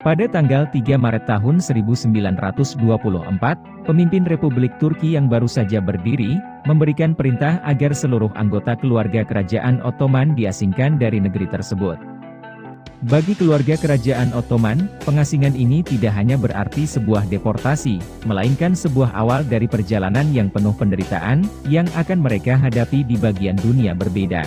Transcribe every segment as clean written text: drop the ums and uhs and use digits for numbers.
Pada tanggal 3 Maret tahun 1924, pemimpin Republik Turki yang baru saja berdiri, memberikan perintah agar seluruh anggota keluarga kerajaan Ottoman diasingkan dari negeri tersebut. Bagi keluarga kerajaan Ottoman, pengasingan ini tidak hanya berarti sebuah deportasi, melainkan sebuah awal dari perjalanan yang penuh penderitaan, yang akan mereka hadapi di bagian dunia berbeda.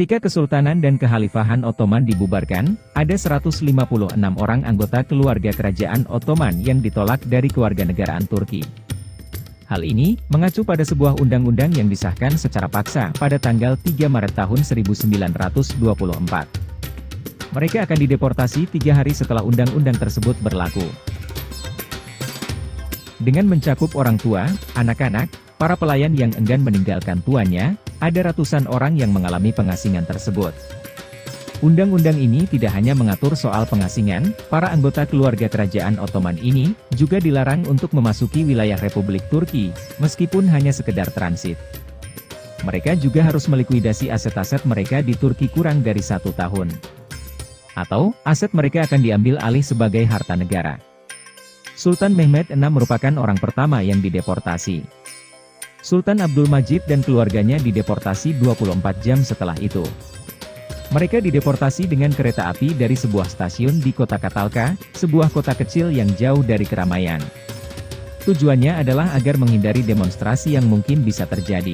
Ketika Kesultanan dan Kekhalifahan Ottoman dibubarkan, ada 156 orang anggota keluarga kerajaan Ottoman yang ditolak dari kewarganegaraan Turki. Hal ini mengacu pada sebuah undang-undang yang disahkan secara paksa pada tanggal 3 Maret tahun 1924. Mereka akan dideportasi 3 hari setelah undang-undang tersebut berlaku. Dengan mencakup orang tua, anak-anak, para pelayan yang enggan meninggalkan tuannya, ada ratusan orang yang mengalami pengasingan tersebut. Undang-undang ini tidak hanya mengatur soal pengasingan, para anggota keluarga kerajaan Ottoman ini juga dilarang untuk memasuki wilayah Republik Turki, meskipun hanya sekedar transit. Mereka juga harus melikuidasi aset-aset mereka di Turki kurang dari 1 tahun. Atau, aset mereka akan diambil alih sebagai harta negara. Sultan Mehmed VI merupakan orang pertama yang dideportasi. Sultan Abdul Majid dan keluarganya dideportasi 24 jam setelah itu. Mereka dideportasi dengan kereta api dari sebuah stasiun di kota Katalka, sebuah kota kecil yang jauh dari keramaian. Tujuannya adalah agar menghindari demonstrasi yang mungkin bisa terjadi.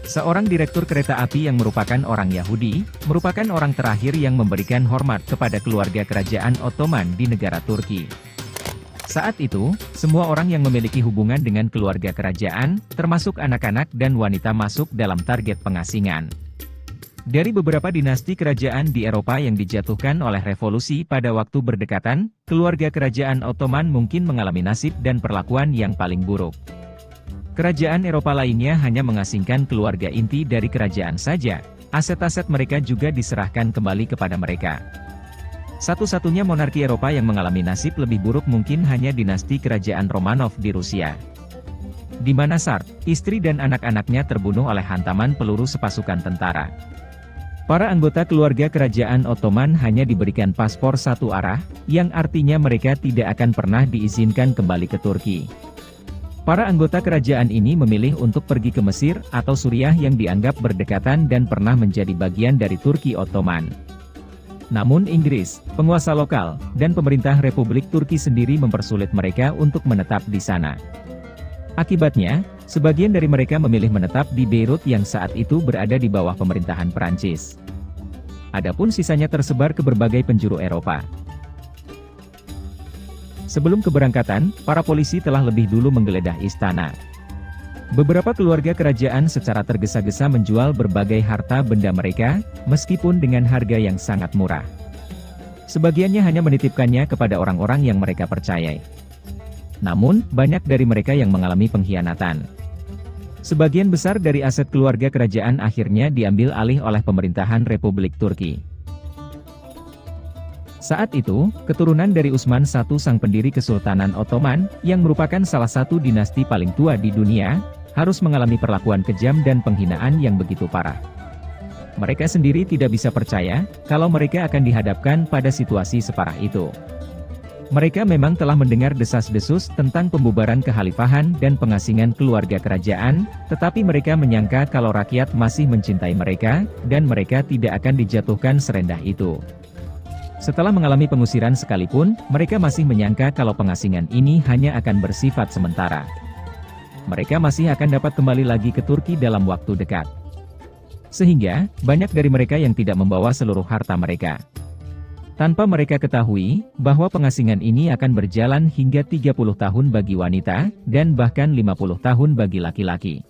Seorang direktur kereta api yang merupakan orang Yahudi, merupakan orang terakhir yang memberikan hormat kepada keluarga kerajaan Ottoman di negara Turki. Saat itu, semua orang yang memiliki hubungan dengan keluarga kerajaan, termasuk anak-anak dan wanita masuk dalam target pengasingan. Dari beberapa dinasti kerajaan di Eropa yang dijatuhkan oleh revolusi pada waktu berdekatan, keluarga kerajaan Ottoman mungkin mengalami nasib dan perlakuan yang paling buruk. Kerajaan Eropa lainnya hanya mengasingkan keluarga inti dari kerajaan saja, aset-aset mereka juga diserahkan kembali kepada mereka. Satu-satunya monarki Eropa yang mengalami nasib lebih buruk mungkin hanya dinasti kerajaan Romanov di Rusia, di mana Tsar, istri dan anak-anaknya terbunuh oleh hantaman peluru sepasukan tentara. Para anggota keluarga kerajaan Ottoman hanya diberikan paspor satu arah, yang artinya mereka tidak akan pernah diizinkan kembali ke Turki. Para anggota kerajaan ini memilih untuk pergi ke Mesir atau Suriah yang dianggap berdekatan dan pernah menjadi bagian dari Turki Ottoman. Namun Inggris, penguasa lokal, dan pemerintah Republik Turki sendiri mempersulit mereka untuk menetap di sana. Akibatnya, sebagian dari mereka memilih menetap di Beirut yang saat itu berada di bawah pemerintahan Prancis. Adapun sisanya tersebar ke berbagai penjuru Eropa. Sebelum keberangkatan, para polisi telah lebih dulu menggeledah istana. Beberapa keluarga kerajaan secara tergesa-gesa menjual berbagai harta benda mereka, meskipun dengan harga yang sangat murah. Sebagiannya hanya menitipkannya kepada orang-orang yang mereka percayai. Namun, banyak dari mereka yang mengalami pengkhianatan. Sebagian besar dari aset keluarga kerajaan akhirnya diambil alih oleh pemerintahan Republik Turki. Saat itu, keturunan dari Utsman I sang pendiri Kesultanan Ottoman, yang merupakan salah satu dinasti paling tua di dunia, harus mengalami perlakuan kejam dan penghinaan yang begitu parah. Mereka sendiri tidak bisa percaya, kalau mereka akan dihadapkan pada situasi separah itu. Mereka memang telah mendengar desas-desus tentang pembubaran kekhalifahan dan pengasingan keluarga kerajaan, tetapi mereka menyangka kalau rakyat masih mencintai mereka, dan mereka tidak akan dijatuhkan serendah itu. Setelah mengalami pengusiran sekalipun, mereka masih menyangka kalau pengasingan ini hanya akan bersifat sementara. Mereka masih akan dapat kembali lagi ke Turki dalam waktu dekat. Sehingga, banyak dari mereka yang tidak membawa seluruh harta mereka. Tanpa mereka ketahui, bahwa pengasingan ini akan berjalan hingga 30 tahun bagi wanita, dan bahkan 50 tahun bagi laki-laki.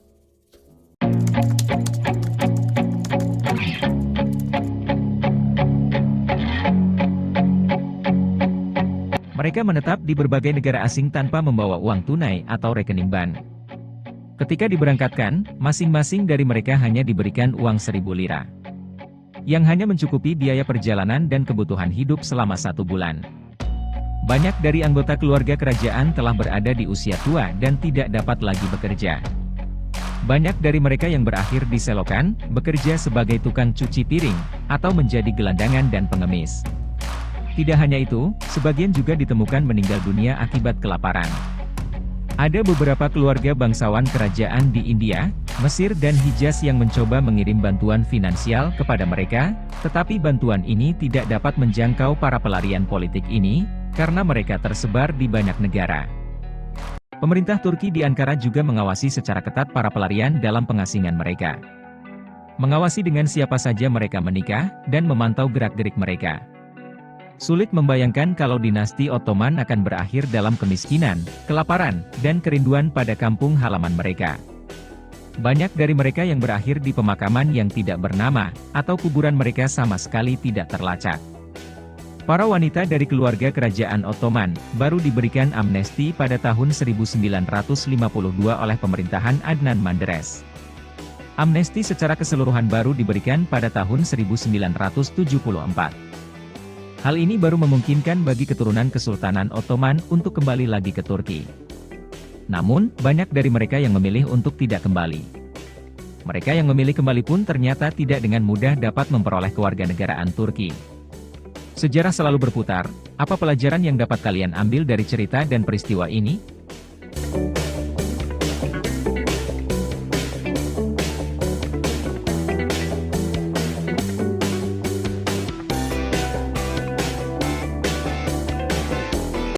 Mereka menetap di berbagai negara asing tanpa membawa uang tunai atau rekening bank. Ketika diberangkatkan, masing-masing dari mereka hanya diberikan uang 1.000 lira. Yang hanya mencukupi biaya perjalanan dan kebutuhan hidup selama 1 bulan. Banyak dari anggota keluarga kerajaan telah berada di usia tua dan tidak dapat lagi bekerja. Banyak dari mereka yang berakhir di selokan, bekerja sebagai tukang cuci piring, atau menjadi gelandangan dan pengemis. Tidak hanya itu, sebagian juga ditemukan meninggal dunia akibat kelaparan. Ada beberapa keluarga bangsawan kerajaan di India, Mesir dan Hijaz yang mencoba mengirim bantuan finansial kepada mereka, tetapi bantuan ini tidak dapat menjangkau para pelarian politik ini, karena mereka tersebar di banyak negara. Pemerintah Turki di Ankara juga mengawasi secara ketat para pelarian dalam pengasingan mereka. Mengawasi dengan siapa saja mereka menikah, dan memantau gerak-gerik mereka. Sulit membayangkan kalau dinasti Ottoman akan berakhir dalam kemiskinan, kelaparan, dan kerinduan pada kampung halaman mereka. Banyak dari mereka yang berakhir di pemakaman yang tidak bernama, atau kuburan mereka sama sekali tidak terlacak. Para wanita dari keluarga kerajaan Ottoman, baru diberikan amnesti pada tahun 1952 oleh pemerintahan Adnan Menderes. Amnesti secara keseluruhan baru diberikan pada tahun 1974. Hal ini baru memungkinkan bagi keturunan Kesultanan Ottoman untuk kembali lagi ke Turki. Namun, banyak dari mereka yang memilih untuk tidak kembali. Mereka yang memilih kembali pun ternyata tidak dengan mudah dapat memperoleh kewarganegaraan Turki. Sejarah selalu berputar, apa pelajaran yang dapat kalian ambil dari cerita dan peristiwa ini?